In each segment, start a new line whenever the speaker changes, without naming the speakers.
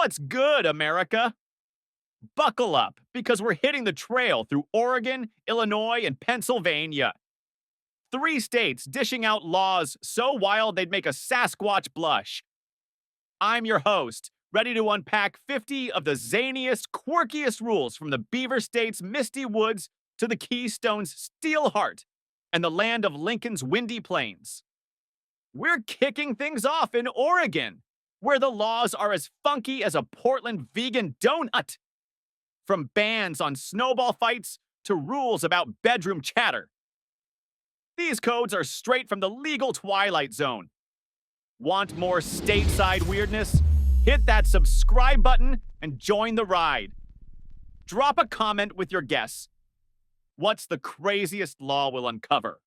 What's good, America? Buckle up, because we're hitting the trail through Oregon, Illinois, and Pennsylvania. Three states dishing out laws so wild they'd make a Sasquatch blush. I'm your host, ready to unpack 50 of the zaniest, quirkiest rules from the Beaver State's misty woods to the Keystone's steel heart and the land of Lincoln's windy plains. We're kicking things off in Oregon, where the laws are as funky as a Portland vegan donut. From bans on snowball fights to rules about bedroom chatter. These codes are straight from the legal Twilight Zone. Want more stateside weirdness? Hit that subscribe button and join the ride. Drop a comment with your guess. What's the craziest law we'll uncover?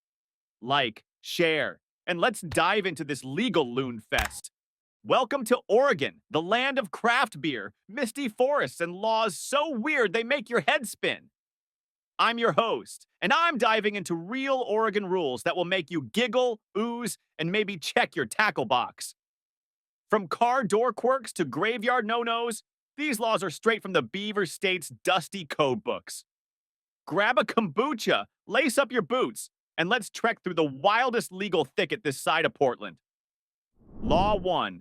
Like, share, and let's dive into this legal loon fest. Welcome to Oregon, the land of craft beer, misty forests, and laws so weird they make your head spin. I'm your host, and I'm diving into real Oregon rules that will make you giggle, ooze, and maybe check your tackle box. From car door quirks to graveyard no-nos, these laws are straight from the Beaver State's dusty code books. Grab a kombucha, lace up your boots, and let's trek through the wildest legal thicket this side of Portland. Law 1.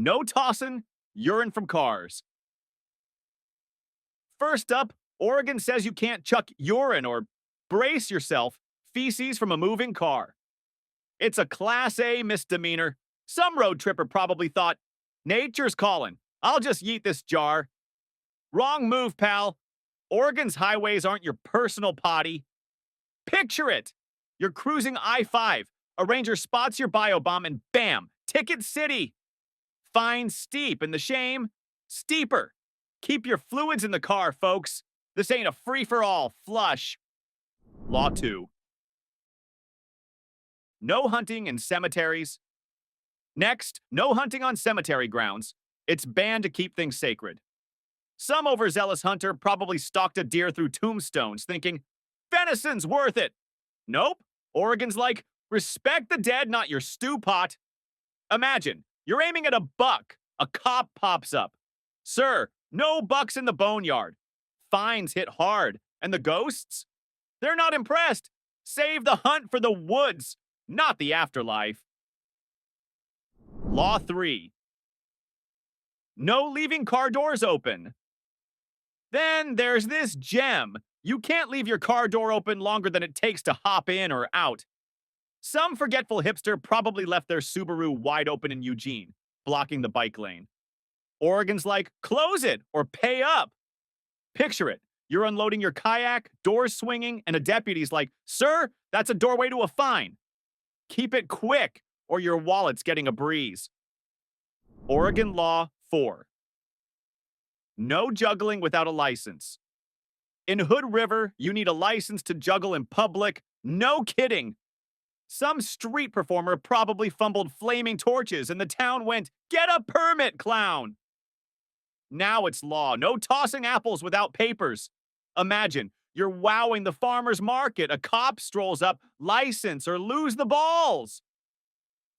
No tossing urine from cars. First up, Oregon says you can't chuck urine or, brace yourself, feces from a moving car. It's a Class A misdemeanor. Some road tripper probably thought, nature's calling. I'll just yeet this jar. Wrong move, pal. Oregon's highways aren't your personal potty. Picture it. You're cruising I-5. A ranger spots your biobomb and bam, Ticket City. Fine steep and the shame, steeper. Keep your fluids in the car, folks. This ain't a free-for-all flush. Law 2. No hunting in cemeteries. Next, no hunting on cemetery grounds. It's banned to keep things sacred. Some overzealous hunter probably stalked a deer through tombstones thinking, venison's worth it. Nope. Oregon's like, respect the dead, not your stew pot. Imagine, you're aiming at a buck. A cop pops up. Sir, no bucks in the boneyard. Fines hit hard. And the ghosts? They're not impressed. Save the hunt for the woods, not the afterlife. Law 3. No leaving car doors open. Then there's this gem. You can't leave your car door open longer than it takes to hop in or out. Some forgetful hipster probably left their Subaru wide open in Eugene, blocking the bike lane. Oregon's like, close it or pay up. Picture it. You're unloading your kayak, doors swinging, and a deputy's like, sir, that's a doorway to a fine. Keep it quick or your wallet's getting a breeze. Oregon Law 4. No juggling without a license. In Hood River, you need a license to juggle in public. No kidding. Some street performer probably fumbled flaming torches and the town went, get a permit, clown. Now it's law. No tossing apples without papers. Imagine, you're wowing the farmer's market. A cop strolls up, license or lose the balls.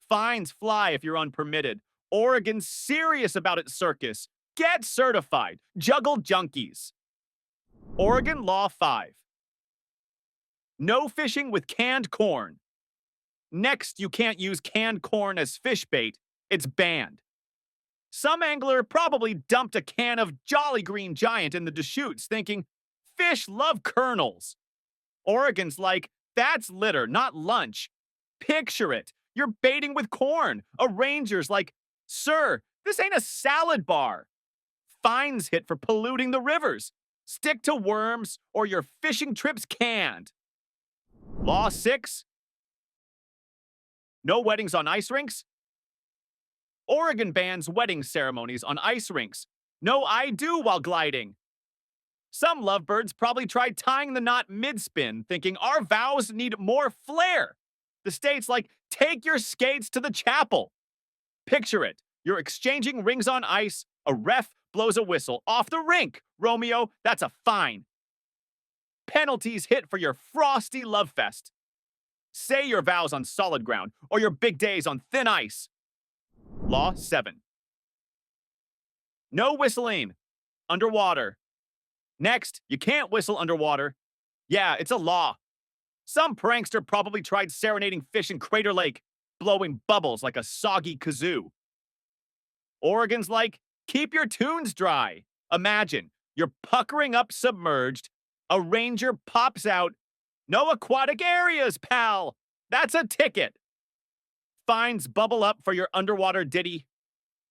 Fines fly if you're unpermitted. Oregon's serious about its circus. Get certified. Juggle junkies. Oregon Law 5. No fishing with canned corn. Next, you can't use canned corn as fish bait. It's banned. Some angler probably dumped a can of Jolly Green Giant in the Deschutes thinking, fish love kernels. Oregon's like, that's litter, not lunch. Picture it. You're baiting with corn. A ranger's like, sir, this ain't a salad bar. Fines hit for polluting the rivers. Stick to worms or your fishing trip's canned. Law 6. No weddings on ice rinks. Oregon bans wedding ceremonies on ice rinks. No I do while gliding. Some lovebirds probably tried tying the knot mid-spin, thinking our vows need more flair. The state's like, take your skates to the chapel. Picture it. You're exchanging rings on ice. A ref blows a whistle. Off the rink, Romeo, that's a fine. Penalties hit for your frosty love fest. Say your vows on solid ground or your big days on thin ice. Law 7. No whistling underwater. Next, you can't whistle underwater. Yeah, it's a law. Some prankster probably tried serenading fish in Crater Lake, blowing bubbles like a soggy kazoo. Oregon's like, keep your tunes dry. Imagine, you're puckering up submerged, a ranger pops out. No aquatic areas, pal. That's a ticket. Fines bubble up for your underwater ditty.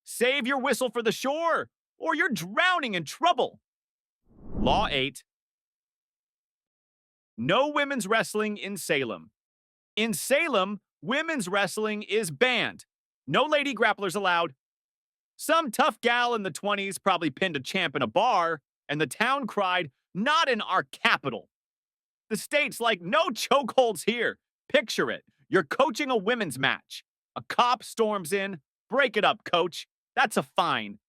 Save your whistle for the shore, or you're drowning in trouble. Law 8. No women's wrestling in Salem. In Salem, women's wrestling is banned. No lady grapplers allowed. Some tough gal in the 20s probably pinned a champ in a bar, and the town cried, not in our capital. The state's like, no chokeholds here. Picture it. You're coaching a women's match. A cop storms in. Break it up, coach. That's a fine.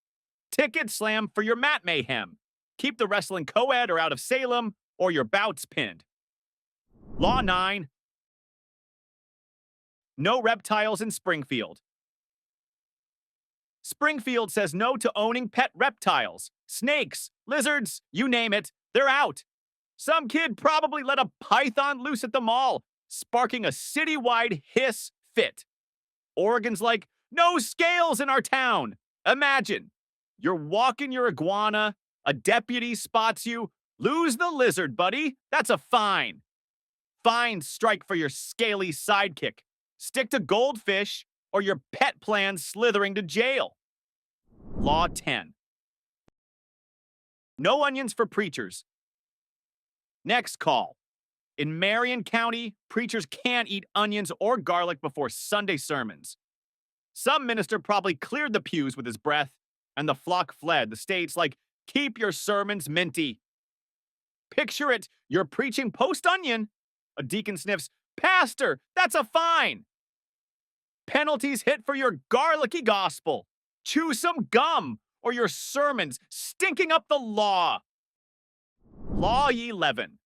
Ticket slam for your mat mayhem. Keep the wrestling co-ed or out of Salem, or your bout's pinned. Law 9. No reptiles in Springfield. Springfield says no to owning pet reptiles. Snakes, lizards, you name it, they're out. Some kid probably let a python loose at the mall, sparking a citywide hiss fit. Oregon's like, no scales in our town. Imagine, you're walking your iguana, a deputy spots you, lose the lizard, buddy. That's a fine. Fines strike for your scaly sidekick. Stick to goldfish, or your pet plan's slithering to jail. Law 10. No onions for preachers. Next call. In Marion County, preachers can't eat onions or garlic before Sunday sermons. Some minister probably cleared the pews with his breath, and the flock fled. The state's like, keep your sermons minty. Picture it, you're preaching post-onion. A deacon sniffs, Pastor, that's a fine. Penalties hit for your garlicky gospel. Chew some gum, or your sermon's stinking up the law. Law 11.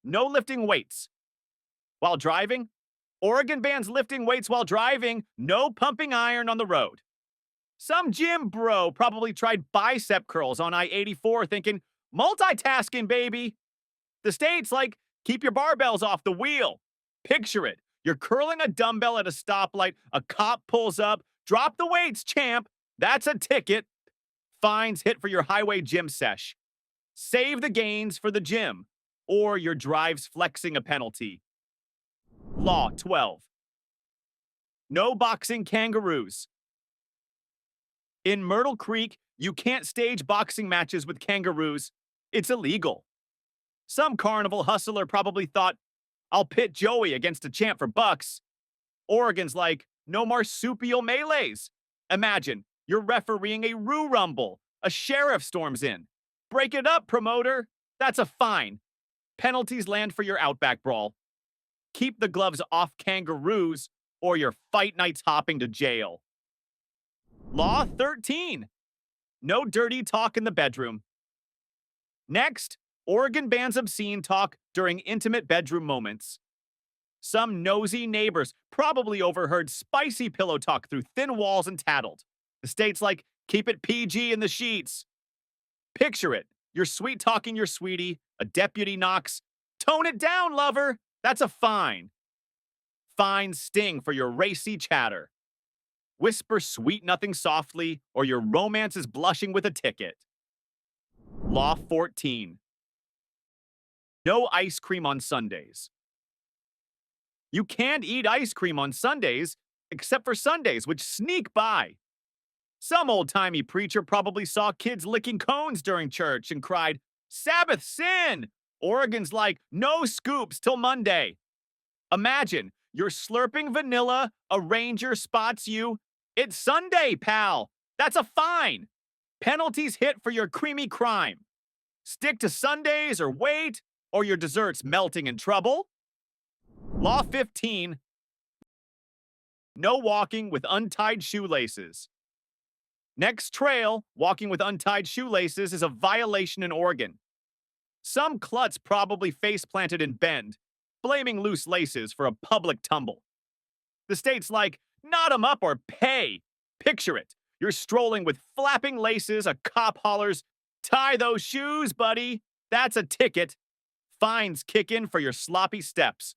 No lifting weights. While driving, Oregon bans lifting weights while driving. No pumping iron on the road. Some gym bro probably tried bicep curls on I-84 thinking, multitasking, baby. The state's like, keep your barbells off the wheel. Picture it. You're curling a dumbbell at a stoplight, a cop pulls up, drop the weights, champ. That's a ticket. Fines hit for your highway gym sesh. Save the gains for the gym, or your drive's flexing a penalty. Law 12. No boxing kangaroos. In Myrtle Creek, you can't stage boxing matches with kangaroos. It's illegal. Some carnival hustler probably thought, I'll pit Joey against a champ for bucks. Oregon's like, no marsupial melees. Imagine, you're refereeing a Roo Rumble. A sheriff storms in. Break it up, promoter. That's a fine. Penalties land for your Outback brawl. Keep the gloves off kangaroos, or your fight night's hopping to jail. Law 13. No dirty talk in the bedroom. Next, Oregon bans obscene talk during intimate bedroom moments. Some nosy neighbors probably overheard spicy pillow talk through thin walls and tattled. The state's like, keep it PG in the sheets. Picture it. You're sweet-talking your sweetie, a deputy knocks. Tone it down, lover. That's a fine. Fines sting for your racy chatter. Whisper sweet nothing softly, or your romance is blushing with a ticket. Law 14. No ice cream on Sundays. You can't eat ice cream on Sundays, except for Sundays, which sneak by. Some old-timey preacher probably saw kids licking cones during church and cried, Sabbath sin! Oregon's like, no scoops till Monday. Imagine, you're slurping vanilla, a ranger spots you. It's Sunday, pal. That's a fine. Penalties hit for your creamy crime. Stick to Sundays or wait, or your dessert's melting in trouble. Law 15. No walking with untied shoelaces. Next trail, walking with untied shoelaces is a violation in Oregon. Some klutz probably face-planted in Bend, blaming loose laces for a public tumble. The state's like, knot 'em up or pay. Picture it. You're strolling with flapping laces, a cop hollers, "Tie those shoes, buddy." That's a ticket. Fines kick in for your sloppy steps.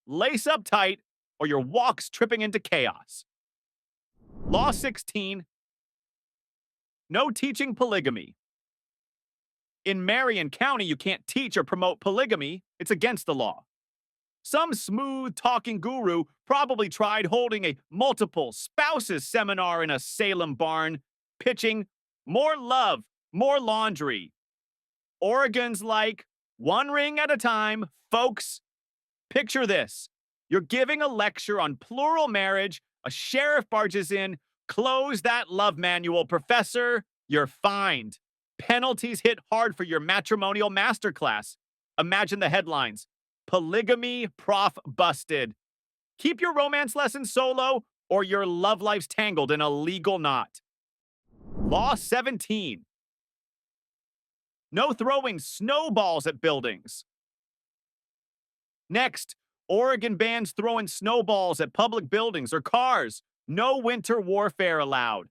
Lace up tight, or your walk's tripping into chaos. Law 16. No teaching polygamy. In Marion County, you can't teach or promote polygamy. It's against the law. Some smooth-talking guru probably tried holding a multiple spouses seminar in a Salem barn, pitching more love, more laundry. Oregon's like, one ring at a time, folks. Picture this. You're giving a lecture on plural marriage, a sheriff barges in, "Close that love manual, professor." You're fined. Penalties hit hard for your matrimonial masterclass. Imagine the headlines. Polygamy prof busted. Keep your romance lessons solo, or your love life's tangled in a legal knot. Law 17. No throwing snowballs at buildings. Next, Oregon bans throwing snowballs at public buildings or cars. No winter warfare allowed.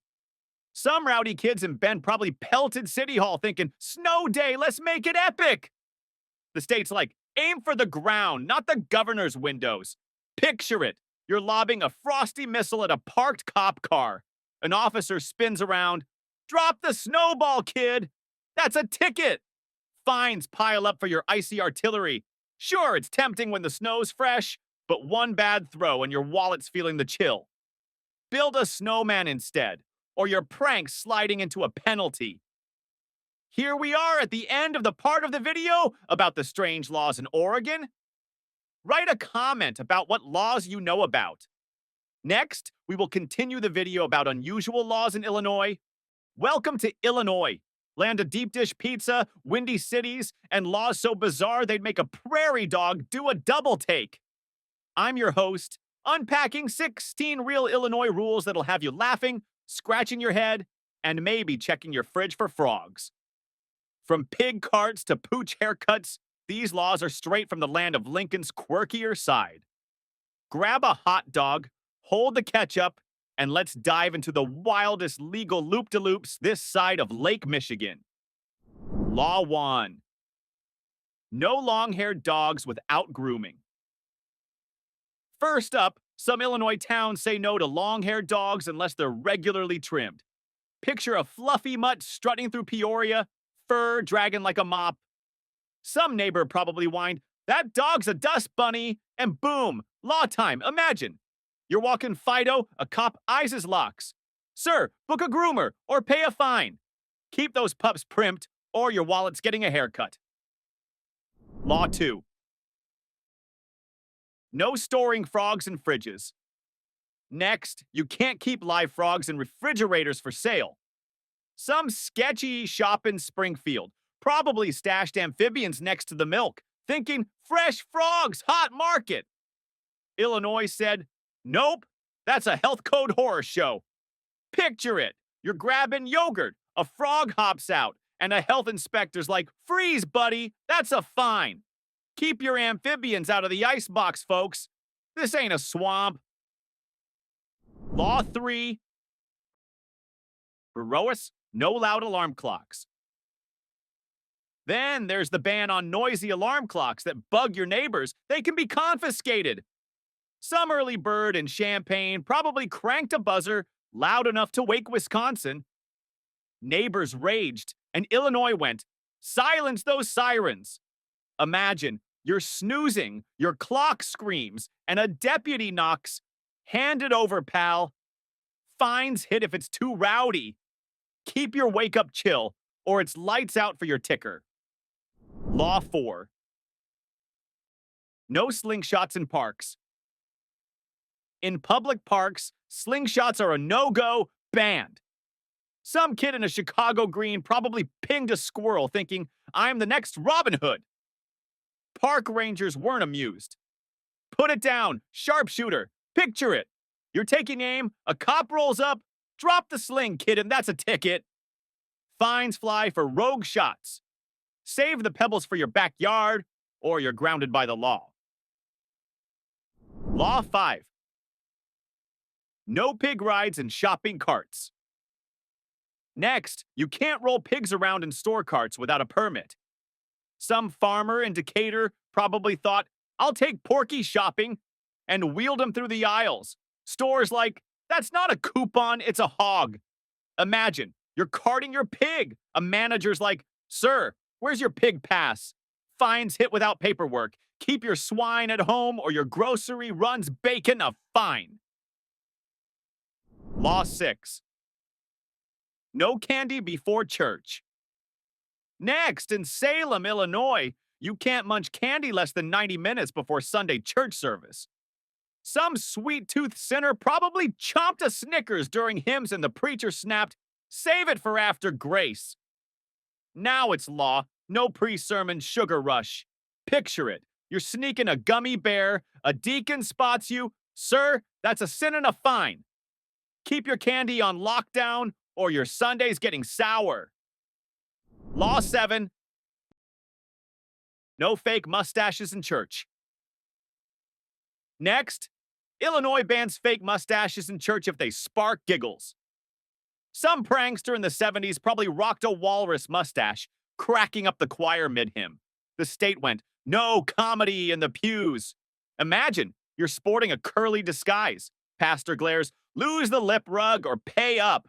Some rowdy kids in Bend probably pelted City Hall thinking, "Snow day, let's make it epic." The state's like, aim for the ground, not the governor's windows. Picture it. You're lobbing a frosty missile at a parked cop car. An officer spins around. "Drop the snowball, kid." That's a ticket. Fines pile up for your icy artillery. Sure, it's tempting when the snow's fresh, but one bad throw and your wallet's feeling the chill. Build a snowman instead, or your prank's sliding into a penalty. Here we are at the end of the part of the video about the strange laws in Oregon. Write a comment about what laws you know about. Next, we will continue the video about unusual laws in Illinois. Welcome to Illinois, land of deep dish pizza, windy cities, and laws so bizarre they'd make a prairie dog do a double take. I'm your host, unpacking 16 real Illinois rules that'll have you laughing, scratching your head, and maybe checking your fridge for frogs. From pig carts to pooch haircuts, these laws are straight from the land of Lincoln's quirkier side. Grab a hot dog, hold the ketchup, and let's dive into the wildest legal loop-de-loops this side of Lake Michigan. Law 1. No long-haired dogs without grooming. First up, some Illinois towns say no to long-haired dogs unless they're regularly trimmed. Picture a fluffy mutt strutting through Peoria, fur dragging like a mop. Some neighbor probably whined, "That dog's a dust bunny," and boom, law time. Imagine. You're walking Fido, a cop eyes his locks. "Sir, book a groomer or pay a fine." Keep those pups primped or your wallet's getting a haircut. Law 2. No storing frogs in fridges. Next, you can't keep live frogs in refrigerators for sale. Some sketchy shop in Springfield probably stashed amphibians next to the milk, thinking, "Fresh frogs, hot market." Illinois said, "Nope, that's a health code horror show." Picture it. You're grabbing yogurt, a frog hops out, and a health inspector's like, "Freeze, buddy, that's a fine." Keep your amphibians out of the icebox, folks. This ain't a swamp. Law 3. Baroas, no loud alarm clocks. Then there's the ban on noisy alarm clocks that bug your neighbors. They can be confiscated. Some early bird in Champaign probably cranked a buzzer loud enough to wake Wisconsin. Neighbors raged, and Illinois went, "Silence those sirens." Imagine, you're snoozing, your clock screams, and a deputy knocks. Hand it over, pal. Fines hit if it's too rowdy. Keep your wake-up chill, or it's lights out for your ticker. Law 4. No slingshots in parks. In public parks, slingshots are a no-go, banned. Some kid in a Chicago green probably pinged a squirrel thinking, "I'm the next Robin Hood." Park rangers weren't amused. Put it down, sharpshooter. Picture it. You're taking aim, a cop rolls up, drop the sling, kid, and that's a ticket. Fines fly for rogue shots. Save the pebbles for your backyard, or you're grounded by the law. Law 5. No pig rides in shopping carts. Next, you can't roll pigs around in store carts without a permit. Some farmer in Decatur probably thought, I'll take Porky shopping, and wheeled him through the aisles. Stores like, that's not a coupon, it's a hog. Imagine, you're carting your pig. A manager's like, sir, where's your pig pass? Fines hit without paperwork. Keep your swine at home or your grocery runs bacon a fine. Law 6. No candy before church. Next, in Salem, Illinois, you can't munch candy less than 90 minutes before Sunday church service. Some sweet-toothed sinner probably chomped a Snickers during hymns and the preacher snapped, save it for after grace. Now it's law, no pre-sermon sugar rush. Picture it. You're sneaking a gummy bear, a deacon spots you. Sir, that's a sin and a fine. Keep your candy on lockdown or your Sunday's getting sour. Law 7. No fake mustaches in church. Next, Illinois bans fake mustaches in church if they spark giggles. Some prankster in the 70s probably rocked a walrus mustache, cracking up the choir mid-hymn. The state went, no comedy in the pews. Imagine you're sporting a curly disguise. Pastor glares, lose the lip rug or pay up.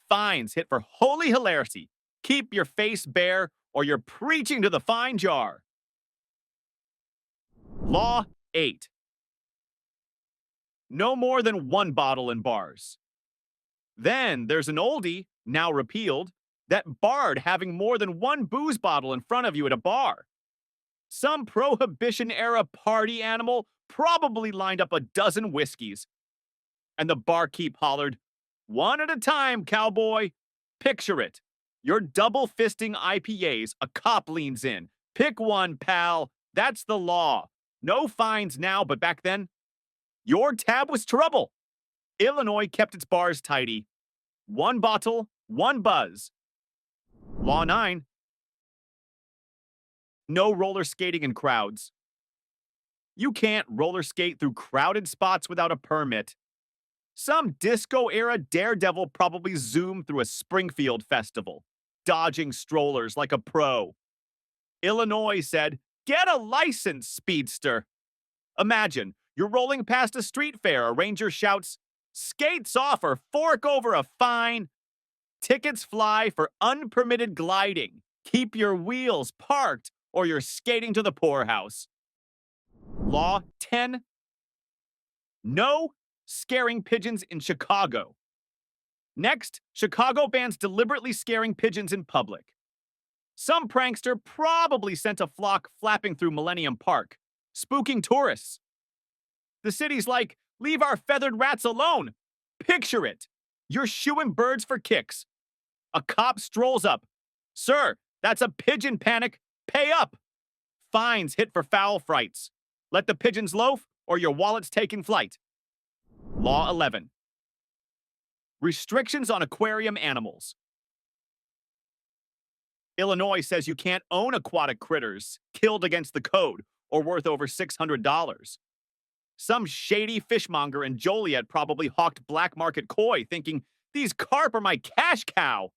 Fines hit for holy hilarity. Keep your face bare or you're preaching to the fine jar. Law 8. No more than one bottle in bars. Then there's an oldie, now repealed, that barred having more than one booze bottle in front of you at a bar. Some Prohibition-era party animal probably lined up a dozen whiskeys. And the barkeep hollered, one at a time, cowboy. Picture it. You're double-fisting IPAs, a cop leans in. Pick one, pal. That's the law. No fines now, but back then, your tab was trouble. Illinois kept its bars tidy. One bottle, one buzz. Law 9. No roller skating in crowds. You can't roller skate through crowded spots without a permit. Some disco-era daredevil probably zoomed through a Springfield festival, dodging strollers like a pro. Illinois said, get a license, speedster. Imagine, you're rolling past a street fair, a ranger shouts, skates off or fork over a fine. Tickets fly for unpermitted gliding. Keep your wheels parked or you're skating to the poorhouse. Law 10. No scaring pigeons in Chicago. Next, Chicago bans deliberately scaring pigeons in public. Some prankster probably sent a flock flapping through Millennium Park, spooking tourists. The city's like, leave our feathered rats alone. Picture it. You're shooing birds for kicks. A cop strolls up. Sir, that's a pigeon panic. Pay up. Fines hit for foul frights. Let the pigeons loaf or your wallet's taking flight. Law 11. Restrictions on aquarium animals. Illinois says you can't own aquatic critters killed against the code or worth over $600. Some shady fishmonger in Joliet probably hawked black market koi, thinking, these carp are my cash cow.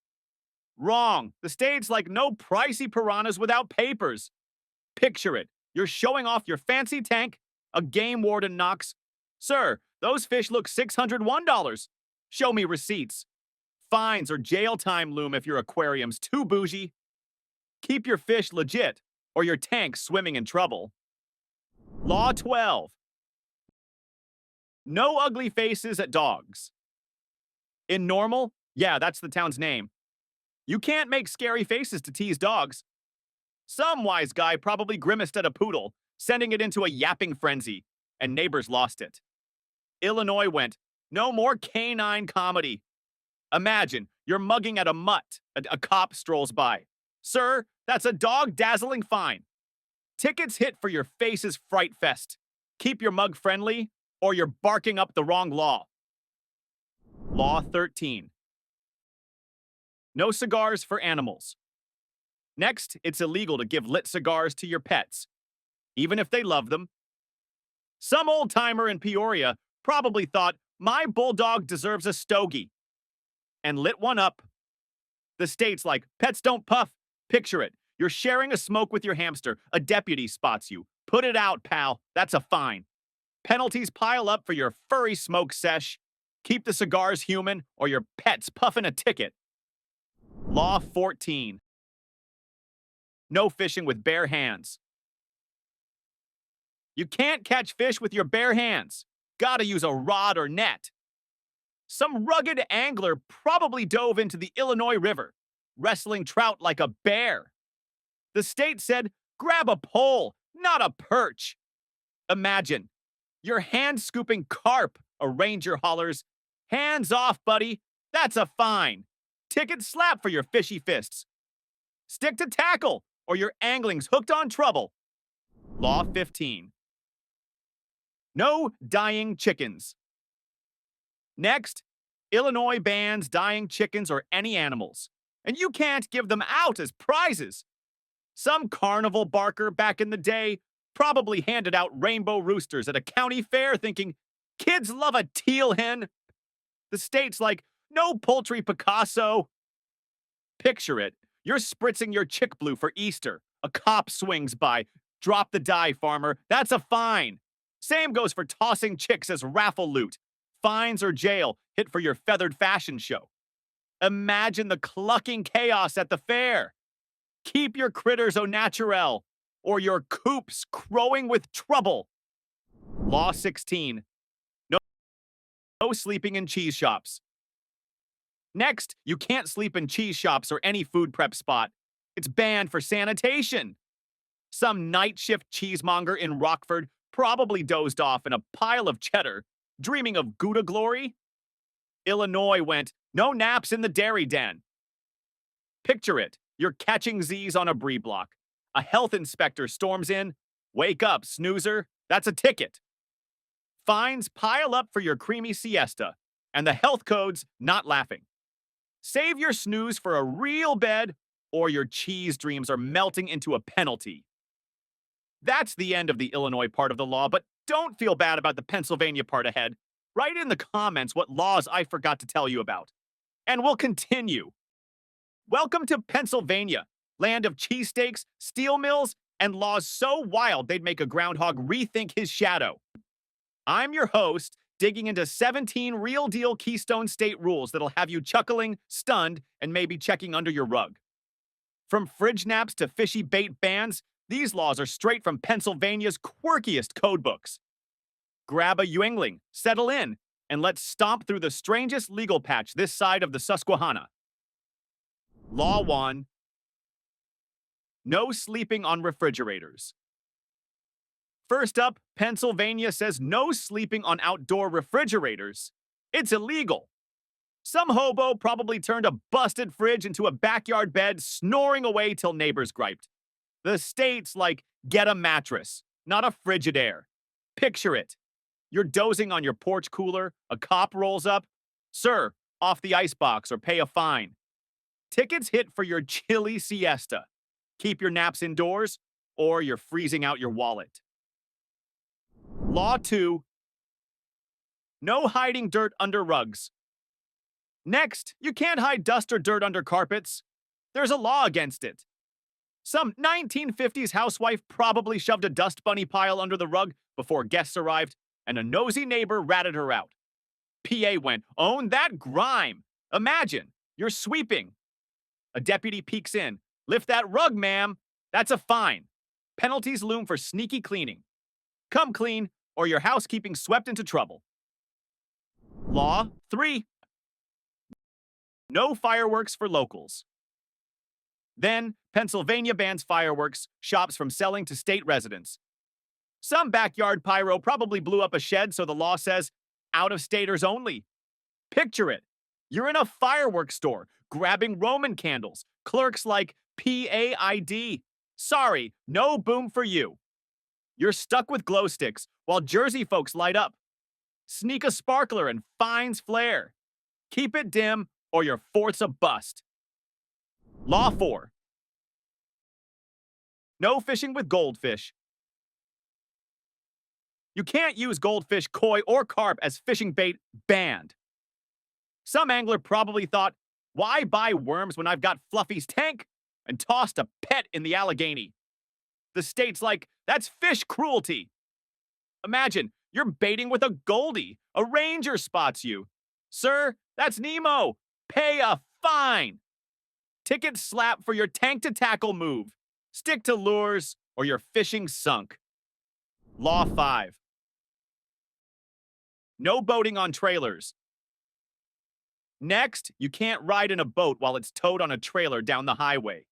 Wrong. The state's like no pricey piranhas without papers. Picture it. You're showing off your fancy tank. A game warden knocks. Sir, those fish look $601. Show me receipts. Fines or jail time loom if your aquarium's too bougie. Keep your fish legit, or your tank's swimming in trouble. Law 12. No ugly faces at dogs. In Normal, yeah, that's the town's name. You can't make scary faces to tease dogs. Some wise guy probably grimaced at a poodle, sending it into a yapping frenzy, and neighbors lost it. Illinois went, no more canine comedy. Imagine, you're mugging at a mutt. A cop strolls by. Sir, that's a dog-dazzling fine. Tickets hit for your face's fright fest. Keep your mug friendly, or you're barking up the wrong law. Law 13. No cigars for animals. Next, it's illegal to give lit cigars to your pets, even if they love them. Some old-timer in Peoria probably thought, my bulldog deserves a stogie, and lit one up. The state's like, pets don't puff. Picture it. You're sharing a smoke with your hamster. A deputy spots you. Put it out, pal. That's a fine. Penalties pile up for your furry smoke sesh. Keep the cigars human, or your pet's puffing a ticket. Law 14. No fishing with bare hands. You can't catch fish with your bare hands. Gotta use a rod or net. Some rugged angler probably dove into the Illinois River, wrestling trout like a bear. The state said, grab a pole, not a perch. Imagine, you're hand-scooping carp, a ranger hollers. Hands off, buddy. That's a fine. Ticket slap for your fishy fists. Stick to tackle, or your angling's hooked on trouble. Law 15. No dying chickens. Next, Illinois bans dying chickens or any animals, and you can't give them out as prizes. Some carnival barker back in the day probably handed out rainbow roosters at a county fair thinking, kids love a teal hen. The state's like, no poultry Picasso. Picture it. You're spritzing your chick blue for Easter. A cop swings by. Drop the die, farmer. That's a fine. Same goes for tossing chicks as raffle loot. Fines or jail, hit for your feathered fashion show. Imagine the clucking chaos at the fair. Keep your critters au naturel, or your coops crowing with trouble. Law 16. No sleeping in cheese shops. Next, you can't sleep in cheese shops or any food prep spot. It's banned for sanitation. Some night shift cheesemonger in Rockford probably dozed off in a pile of cheddar, dreaming of Gouda glory. Illinois went, no naps in the dairy den. Picture it. You're catching Z's on a brie block. A health inspector storms in. Wake up, snoozer. That's a ticket. Fines pile up for your creamy siesta, and the health code's not laughing. Save your snooze for a real bed, or your cheese dreams are melting into a penalty. That's the end of the Illinois part of the law, but don't feel bad about the Pennsylvania part ahead. Write in the comments what laws I forgot to tell you about. And we'll continue. Welcome to Pennsylvania, land of cheesesteaks, steel mills, and laws so wild they'd make a groundhog rethink his shadow. I'm your host, digging into 17 real-deal Keystone State rules that'll have you chuckling, stunned, and maybe checking under your rug. From fridge naps to fishy bait bans, these laws are straight from Pennsylvania's quirkiest codebooks. Grab a Yngling, settle in, and let's stomp through the strangest legal patch this side of the Susquehanna. Law 1. No sleeping on refrigerators. First up, Pennsylvania says no sleeping on outdoor refrigerators. It's illegal. Some hobo probably turned a busted fridge into a backyard bed, snoring away till neighbors griped. The state's like, get a mattress, not a Frigidaire. Picture it. You're dozing on your porch cooler, a cop rolls up. Sir, off the icebox or pay a fine. Tickets hit for your chilly siesta. Keep your naps indoors, or you're freezing out your wallet. Law 2. No hiding dirt under rugs. Next, you can't hide dust or dirt under carpets. There's a law against it. Some 1950s housewife probably shoved a dust bunny pile under the rug before guests arrived, and a nosy neighbor ratted her out. PA went, own that grime. Imagine, you're sweeping. A deputy peeks in. Lift that rug, ma'am. That's a fine. Penalties loom for sneaky cleaning. Come clean, or your housekeeping swept into trouble. Law 3. No fireworks for locals. Then, Pennsylvania bans fireworks shops from selling to state residents. Some backyard pyro probably blew up a shed, so the law says, out-of-staters only. Picture it. You're in a fireworks store, grabbing Roman candles. Clerks like PAID. Sorry, no boom for you. You're stuck with glow sticks while Jersey folks light up. Sneak a sparkler and fines flare. Keep it dim or your fort's a bust. Law 4. No fishing with goldfish. You can't use goldfish, koi, or carp as fishing bait. Banned. Some angler probably thought, Why buy worms when I've got Fluffy's tank? And tossed a pet in the Allegheny. The state's like, that's fish cruelty. Imagine you're baiting with a goldie. A ranger spots you. Sir, that's Nemo. Pay a fine. Ticket slap for your tank to tackle move. Stick to lures or you're fishing sunk. Law 5. No boating on trailers. Next, you can't ride in a boat while it's towed on a trailer down the highway.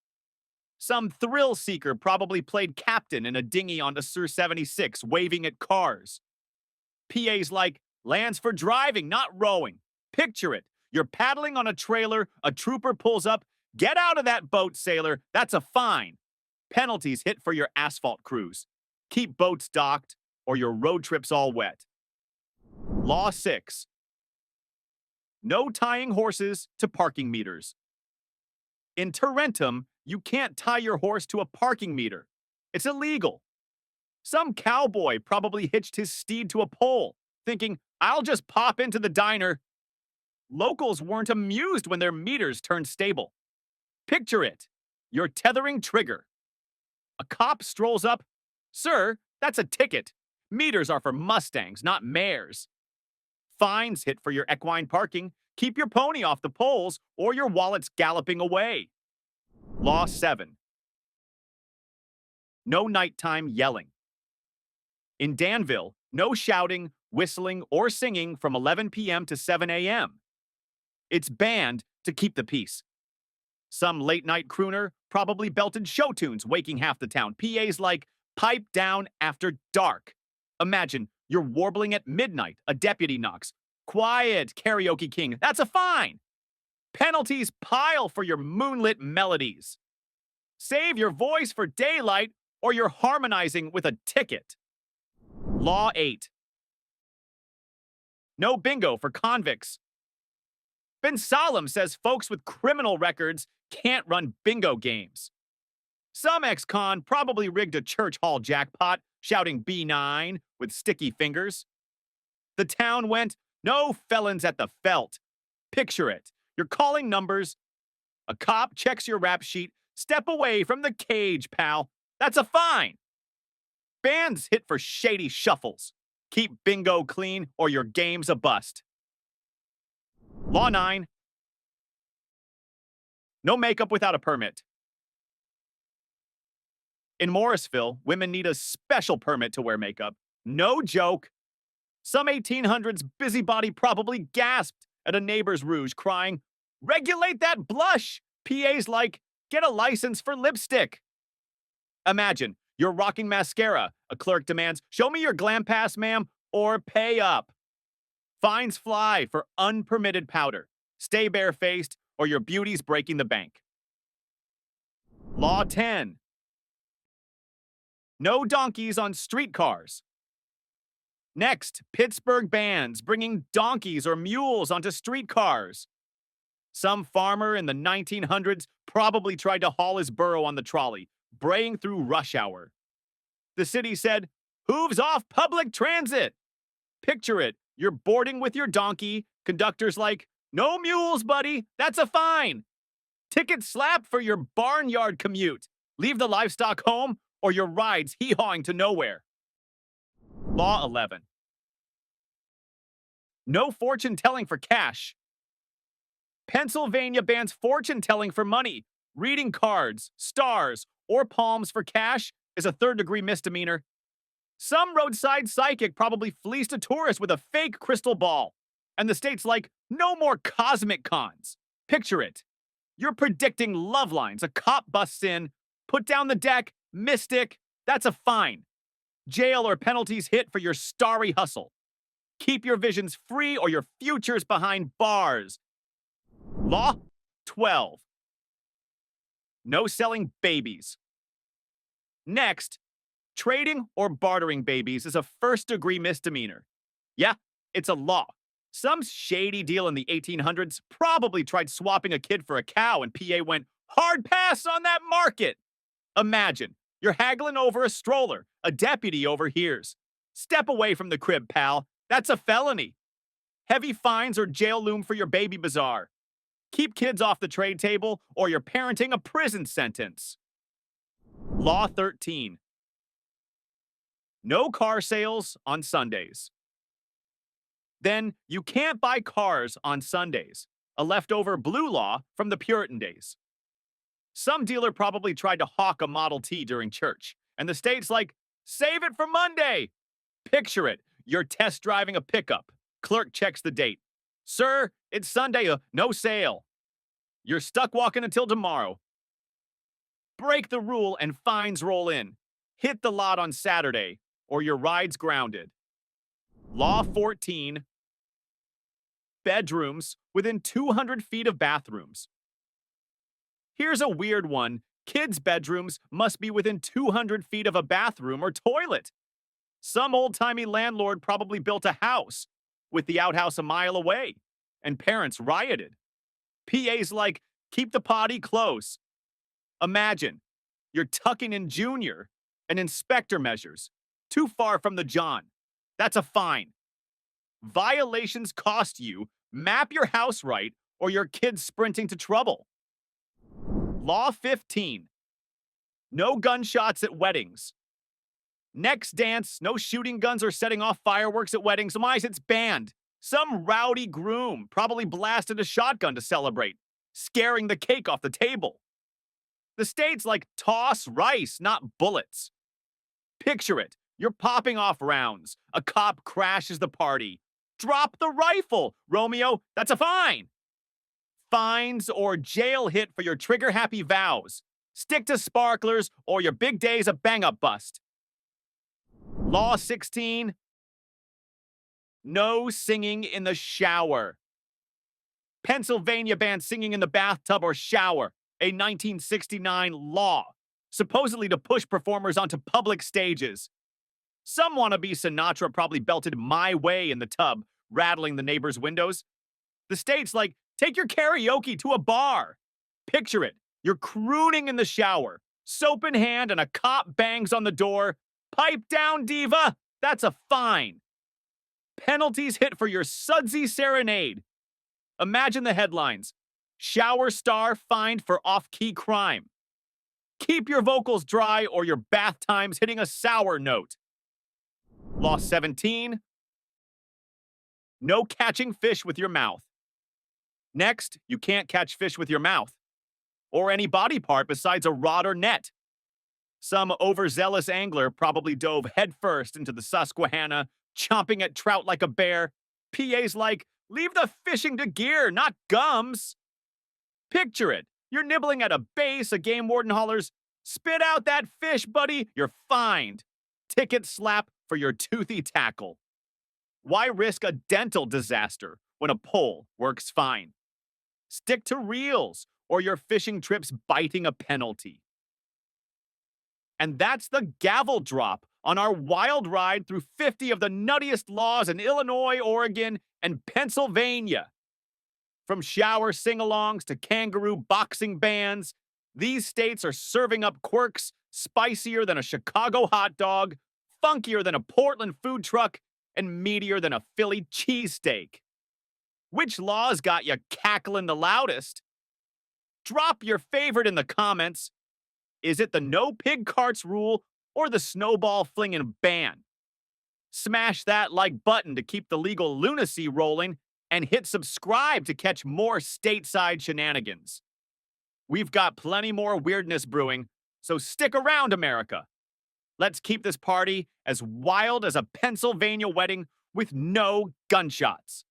Some thrill seeker probably played captain in a dinghy on the Sur 76, waving at cars. PA's like, land's for driving, not rowing. Picture it. You're paddling on a trailer, a trooper pulls up. Get out of that boat, sailor. That's a fine. Penalties hit for your asphalt cruise. Keep boats docked or your road trip's all wet. Law 6. No tying horses to parking meters. In Tarentum, you can't tie your horse to a parking meter. It's illegal. Some cowboy probably hitched his steed to a pole, thinking, I'll just pop into the diner. Locals weren't amused when their meters turned stable. Picture it. You're tethering trigger. A cop strolls up. Sir, that's a ticket. Meters are for Mustangs, not mares. Fines hit for your equine parking. Keep your pony off the poles or your wallet's galloping away. Law 7. No nighttime yelling. In Danville, no shouting, whistling, or singing from 11 p.m. to 7 a.m. It's banned to keep the peace. Some late-night crooner probably belted show tunes, waking half the town. PA's like, pipe down after dark. Imagine you're warbling at midnight. A deputy knocks. Quiet, karaoke king. That's a fine. Penalties pile for your moonlit melodies. Save your voice for daylight or you're harmonizing with a ticket. Law 8. No bingo for convicts. Ben Salem says folks with criminal records can't run bingo games. Some ex-con probably rigged a church hall jackpot, shouting B9 with sticky fingers. The town went, no felons at the felt. Picture it. You're calling numbers. A cop checks your rap sheet. Step away from the cage, pal. That's a fine. Bands hit for shady shuffles. Keep bingo clean or your game's a bust. Law 9. No makeup without a permit. In Morrisville, women need a special permit to wear makeup. No joke. Some 1800s busybody probably gasped at a neighbor's rouge, crying, regulate that blush! PA's like, get a license for lipstick. Imagine, you're rocking mascara. A clerk demands, show me your glam pass, ma'am, or pay up. Fines fly for unpermitted powder. Stay barefaced, or your beauty's breaking the bank. Law 10. No donkeys on streetcars. Next, Pittsburgh bans bringing donkeys or mules onto streetcars. Some farmer in the 1900s probably tried to haul his burro on the trolley, braying through rush hour. The city said, hooves off public transit. Picture it. You're boarding with your donkey. Conductor's like, no mules, buddy. That's a fine. Ticket slap for your barnyard commute. Leave the livestock home or your ride's hee-hawing to nowhere. Law 11. No fortune-telling for cash. Pennsylvania bans fortune-telling for money. Reading cards, stars, or palms for cash is a third-degree misdemeanor. Some roadside psychic probably fleeced a tourist with a fake crystal ball. And the state's like, no more cosmic cons. Picture it. You're predicting love lines. A cop busts in. Put down the deck. Mystic. That's a fine. Jail or penalties hit for your starry hustle. Keep your visions free or your future's behind bars. Law 12. No selling babies. Next, trading or bartering babies is a first-degree misdemeanor. Yeah, it's a law. Some shady deal in the 1800s probably tried swapping a kid for a cow and PA went, hard pass on that market. Imagine, you're haggling over a stroller. A deputy overhears. Step away from the crib, pal. That's a felony. Heavy fines or jail loom for your baby bazaar. Keep kids off the trade table or you're parenting a prison sentence. Law 13. No car sales on Sundays. Then you can't buy cars on Sundays, a leftover blue law from the Puritan days. Some dealer probably tried to hawk a Model T during church, and the state's like, save it for Monday. Picture it. You're test driving a pickup. Clerk checks the date. Sir, it's Sunday, no sale. You're stuck walking until tomorrow. Break the rule and fines roll in. Hit the lot on Saturday, or your ride's grounded. Law 14. Bedrooms within 200 feet of bathrooms. Here's a weird one. Kids' bedrooms must be within 200 feet of a bathroom or toilet. Some old-timey landlord probably built a house with the outhouse a mile away, and parents rioted. PA's like, keep the potty close. Imagine, you're tucking in Junior, and inspector measures. Too far from the John. That's a fine. Violations cost you. Map your house right, or your kid's sprinting to trouble. Law 15. No gunshots at weddings. Next dance, no shooting guns or setting off fireworks at weddings. Otherwise, it's banned. Some rowdy groom probably blasted a shotgun to celebrate, scaring the cake off the table. The state's like, toss rice, not bullets. Picture it. You're popping off rounds. A cop crashes the party. Drop the rifle, Romeo. That's a fine. Fines or jail hit for your trigger-happy vows. Stick to sparklers or your big day's a bang-up bust. Law 16. No singing in the shower. Pennsylvania bans singing in the bathtub or shower, a 1969 law, supposedly to push performers onto public stages. Some wannabe Sinatra probably belted My Way in the tub, rattling the neighbors' windows. The state's like, take your karaoke to a bar. Picture it. You're crooning in the shower, soap in hand, and a cop bangs on the door. Pipe down, diva. That's a fine. Penalties hit for your sudsy serenade. Imagine the headlines. Shower star fined for off-key crime. Keep your vocals dry or your bath time's hitting a sour note. Law 17. No catching fish with your mouth. Next, you can't catch fish with your mouth, or any body part besides a rod or net. Some overzealous angler probably dove headfirst into the Susquehanna, chomping at trout like a bear. PA's like, leave the fishing to gear, not gums. Picture it. You're nibbling at a base, a game warden hollers, spit out that fish, buddy, you're fined. Ticket slap for your toothy tackle. Why risk a dental disaster when a pole works fine? Stick to reels, or your fishing trip's biting a penalty. And that's the gavel drop on our wild ride through 50 of the nuttiest laws in Illinois, Oregon, and Pennsylvania. From shower sing-alongs to kangaroo boxing bans, these states are serving up quirks spicier than a Chicago hot dog, funkier than a Portland food truck, and meatier than a Philly cheesesteak. Which laws got you cackling the loudest? Drop your favorite in the comments. Is it the no pig carts rule or the snowball flinging ban? Smash that like button to keep the legal lunacy rolling and hit subscribe to catch more stateside shenanigans. We've got plenty more weirdness brewing, so stick around, America. Let's keep this party as wild as a Pennsylvania wedding with no gunshots.